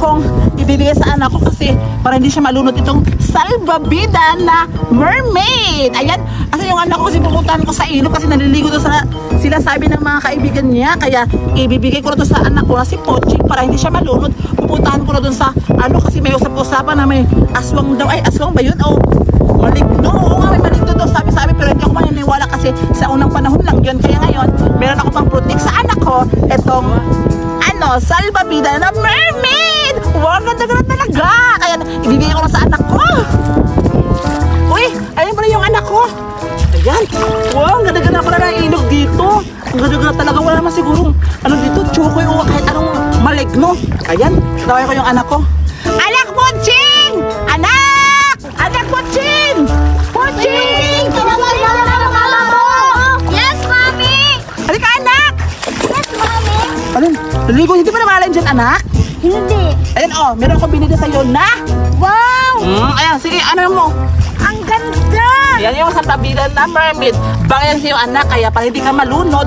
akong ibibigay sa anak ko kasi para hindi siya malunod itong salbabida na mermaid. Ayan, kasi yung anak ko kasi pupuntahan ko sa ilog kasi naliligo doon sa sila sabi ng mga kaibigan niya. Kaya ibibigay ko na to sa anak ko na si Poching para hindi siya malunod. Pupuntahan ko na doon sa ano kasi may usap-usapan na may aswang daw. Ay, aswang ba yun? O maligno. Oo nga, may maligno daw sabi pero hindi ako maniniwala kasi sa unang panahon lang yun. Kaya ngayon, meron ako pang protect sa anak ko. Itong ano, salbabida na mermaid! Wow, ganda-ganda talaga! Kaya ibibigay ko na sa anak ko. Uy, ayun pala yung anak ko. Ayan. Wow, ganda-ganda pala na ilog dito. Ang ganda-ganda talaga. Wala naman siguro ano dito, chukoy o kahit anong maligno. Ayan, tawag ko yung anak ko. Anak Poching! Anak! Anak Poching! Poching! Tinawag mo na ang mama mo! Yes, Mommy! Halika, anak! Yes, Mommy! Alin? Naligo, hindi pa namalan dyan, anak? Hindi. Ayan, oh, meron akong binili sa'yo na. Wow! Ayan, sige, ano mo? Ang ganda! Yan yung salbabida na mermaid. Baka yan sa'yo, anak, kaya para hindi ka malunod,